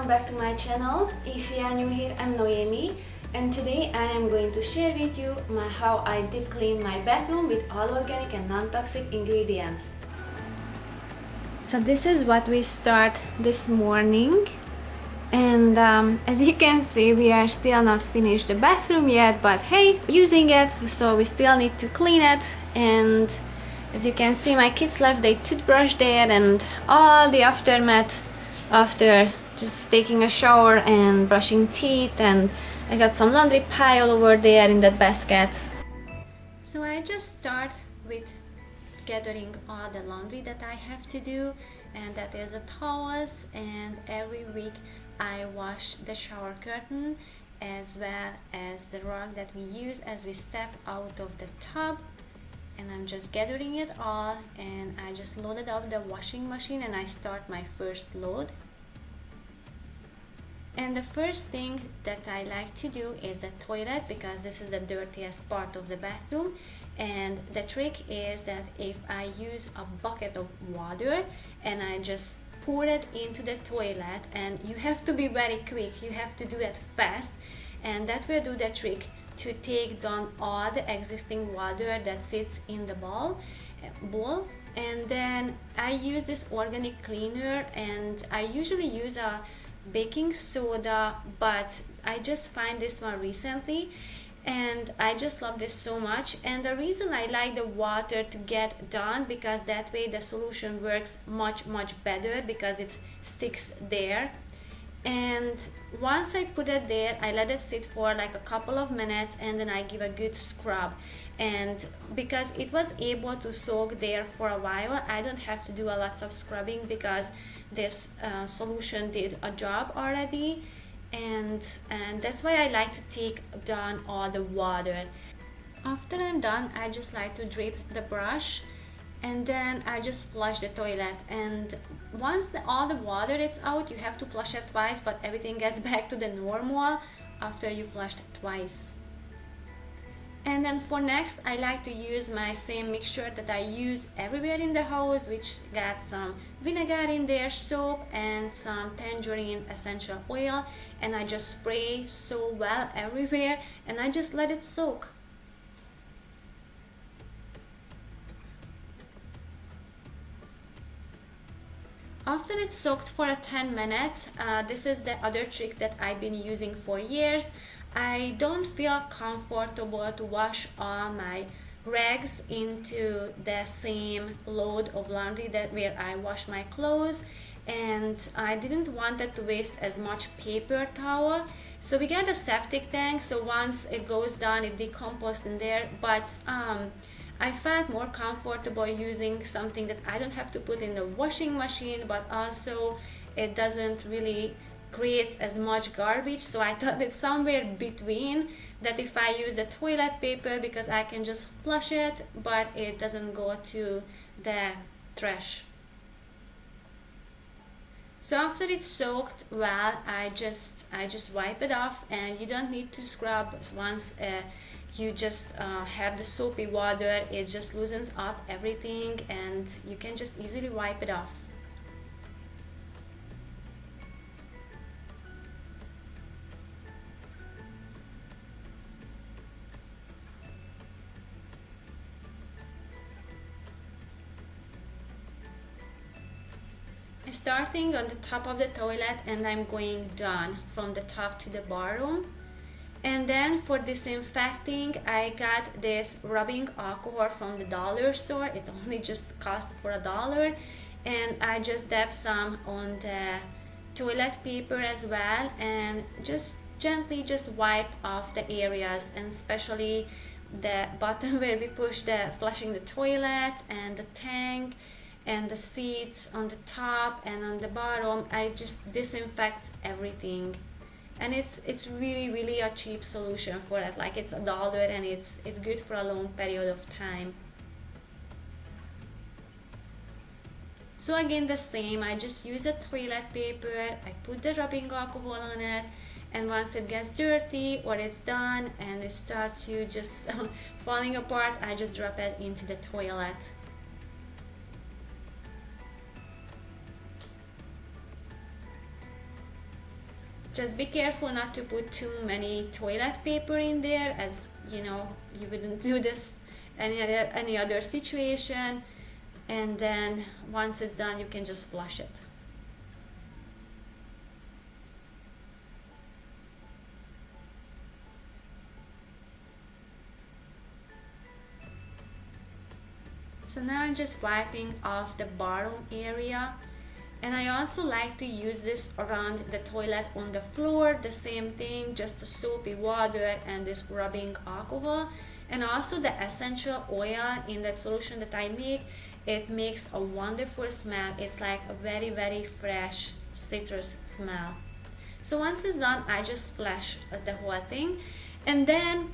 welcome back to my channel. If you are new here, I'm Noemi, and today I am going to share with you how I deep clean my bathroom with all organic and non-toxic ingredients. So this is what we start this morning, and as you can see, we are still not finished the bathroom yet, but hey, using it, so we still need to clean it. And as you can see, my kids left their toothbrush there and all the aftermath after just taking a shower and brushing teeth, and I got some laundry pile over there in that basket. So I just start with gathering all the laundry that I have to do, and that is the towels, and every week I wash the shower curtain as well as the rug that we use as we step out of the tub. And I'm just gathering it all, and I just loaded up the washing machine and I start my first load. And the first thing that I like to do is the toilet, because this is the dirtiest part of the bathroom. And the trick is that if I use a bucket of water and I just pour it into the toilet, and you have to be very quick, you have to do it fast, and that will do the trick to take down all the existing water that sits in the bowl. And then I use this organic cleaner, and I usually use a baking soda, but I just find this one recently and I just love this so much. And the reason I like the water to get done, because that way the solution works much better, because it sticks there. And once I put it there, I let it sit for like a couple of minutes, and then I give a good scrub. And because it was able to soak there for a while, I don't have to do a lot of scrubbing, because this solution did a job already. And that's why I like to take down all the water. After I'm done, I just like to drip the brush, and then I just flush the toilet. And once all the water is out, you have to flush it twice, but everything gets back to the normal after you flushed it twice. And then for next, I like to use my same mixture that I use everywhere in the house, which got some vinegar in there, soap, and some tangerine essential oil, and I just spray so well everywhere, and I just let it soak. After it's soaked for 10 minutes, this is the other trick that I've been using for years. I don't feel comfortable to wash all my rags into the same load of laundry where I wash my clothes, and I didn't want it to waste as much paper towel. So we got a septic tank, so once it goes down, it decomposts in there. But I felt more comfortable using something that I don't have to put in the washing machine, but also it doesn't really create as much garbage. So I thought it's somewhere between that, if I use the toilet paper, because I can just flush it, but it doesn't go to the trash. So after it's soaked well, I just wipe it off, and you don't need to scrub. Once you just have the soapy water, it just loosens up everything, and you can just easily wipe it off. Starting on the top of the toilet, and I'm going down from the top to the bottom. And then for disinfecting, I got this rubbing alcohol from the dollar store. It only just cost for $1, and I just dab some on the toilet paper as well, and just gently just wipe off the areas, and especially the bottom where we push the flushing the toilet, and the tank, and the seats on the top and on the bottom. I just disinfect everything, and it's really a cheap solution for it. Like, it's $1, and it's good for a long period of time. So again, the same, I just use the toilet paper, I put the rubbing alcohol on it, and once it gets dirty or it's done and it starts to just falling apart, I just drop it into the toilet. Just be careful not to put too many toilet paper in there, as you know, you wouldn't do this any other situation. And then once it's done, you can just flush it. So now I'm just wiping off the bottom area, and I also like to use this around the toilet on the floor, the same thing, just the soapy water and this rubbing alcohol, and also the essential oil in that solution that I make. It makes a wonderful smell. It's like a very, very fresh citrus smell. So once it's done, I just flush the whole thing, and then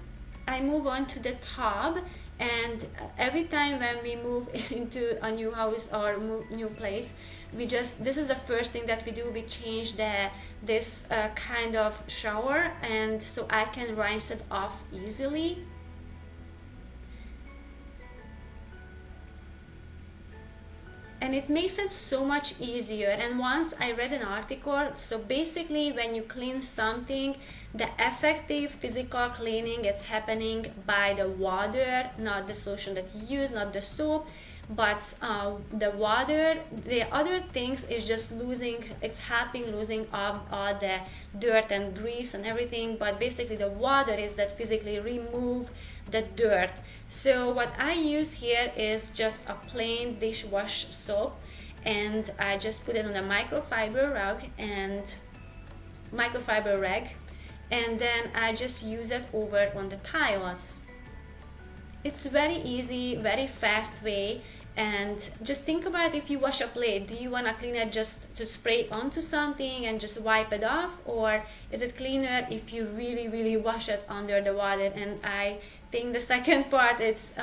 I move on to the tub. And every time when we move into a new house or new place, this is the first thing that we do. We change this kind of shower, and so I can rinse it off easily. And it makes it so much easier. And once I read an article, so basically when you clean something, the effective physical cleaning, it's happening by the water, not the solution that you use, not the soap, but the water. The other things is just it's helping losing up all the dirt and grease and everything, but basically the water is that physically remove the dirt. So what I use here is just a plain dishwash soap, and I just put it on a microfiber rag, and then I just use it over on the tiles. It's very easy, very fast way. And just think about, if you wash a plate, do you want to clean it just to spray onto something and just wipe it off, or is it cleaner if you really, really wash it under the water? And I think the second part, it's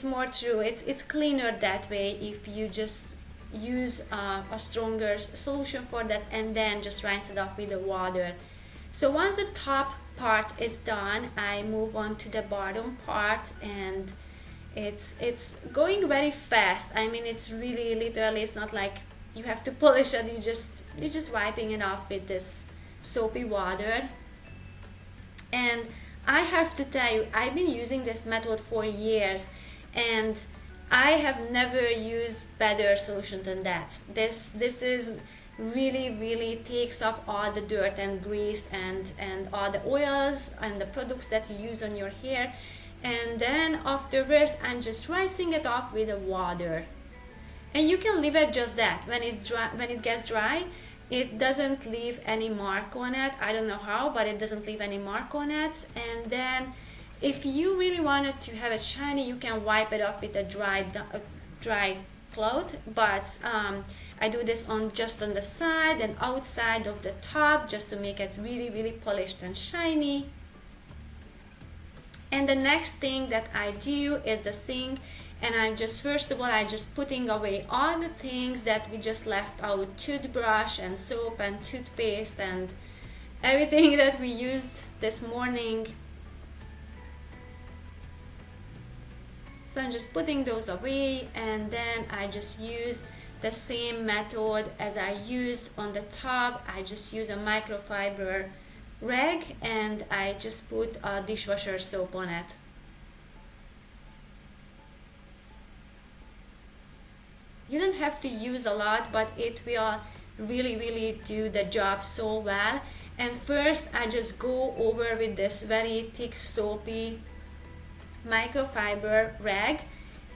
more true. It's cleaner that way if you just use a stronger solution for that, and then just rinse it off with the water. So once the top part is done, I move on to the bottom part, and it's going very fast. I mean, it's really literally, it's not like you have to polish it. You're just wiping it off with this soapy water. And I have to tell you, I've been using this method for years, and I have never used better solution than that. This is really takes off all the dirt and grease and all the oils and the products that you use on your hair. And then afterwards, I'm just rinsing it off with the water. And you can leave it just that. When it gets dry, it doesn't leave any mark on it. I don't know how, but it doesn't leave any mark on it. And then if you really wanted to have it shiny, you can wipe it off with a dry cloth. But I do this just on the side and outside of the top, just to make it really polished and shiny. And the next thing that I do is the sink, and I'm just, first of all, I'm just putting away all the things that we just left out, toothbrush and soap and toothpaste and everything that we used this morning. So I'm just putting those away, and then I just use the same method as I used on the top. I just use a microfiber rag, and I just put a dishwasher soap on it. You don't have to use a lot, but it will really do the job so well. And first, I just go over with this very thick soapy microfiber rag,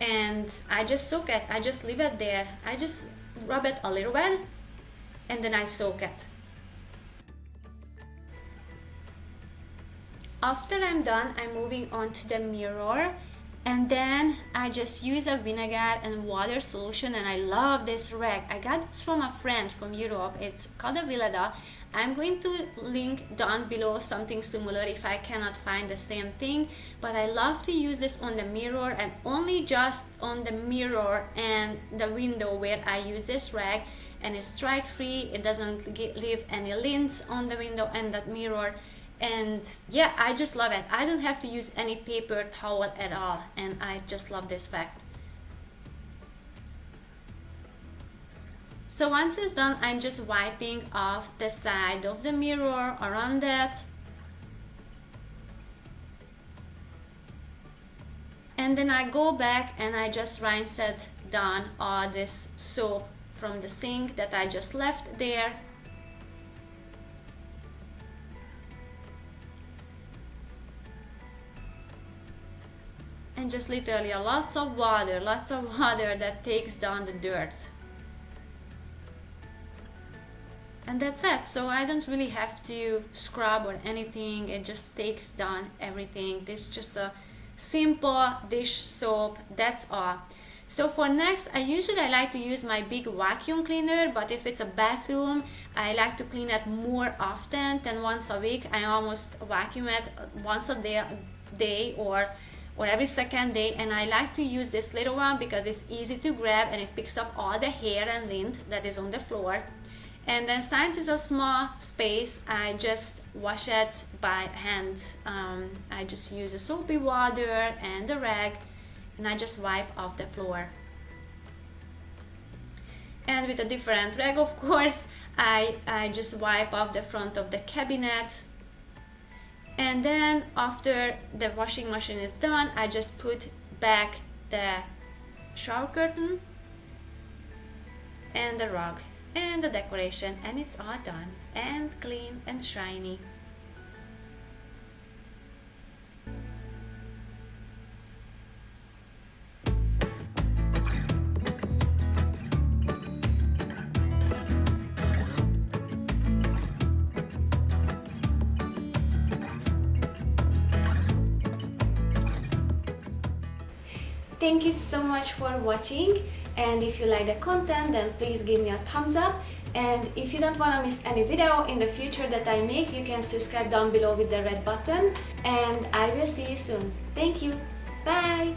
and I just soak it. I just leave it there. I just rub it a little bit, and then I soak it. After I'm done, I'm moving on to the mirror, and then I just use a vinegar and water solution, and I love this rag. I got this from a friend from Europe. It's called a Vileda. I'm going to link down below something similar if I cannot find the same thing, but I love to use this on the mirror, and only just on the mirror and the window where I use this rag, and it's strike free. It doesn't leave any lint on the window and that mirror. And yeah, I just love it. I don't have to use any paper towel at all, and I just love this fact. So once it's done, I'm just wiping off the side of the mirror around it. And then I go back and I just rinse it down all this soap from the sink that I just left there. And just literally lots of water that takes down the dirt. And that's it. So I don't really have to scrub or anything. It just takes down everything. This is just a simple dish soap, that's all. So for next, I usually like to use my big vacuum cleaner, but if it's a bathroom, I like to clean it more often than once a week. I almost vacuum it once a day or every second day, and I like to use this little one because it's easy to grab and it picks up all the hair and lint that is on the floor. And then since it's a small space, I just wash it by hand. I just use a soapy water and a rag, and I just wipe off the floor. And with a different rag, of course, I just wipe off the front of the cabinet. And then after the washing machine is done, I just put back the shower curtain and the rug and the decoration, and it's all done and clean and shiny. Thank you so much for watching, and if you like the content, then please give me a thumbs up. And if you don't want to miss any video in the future that I make, you can subscribe down below with the red button, and I will see you soon. Thank you. Bye.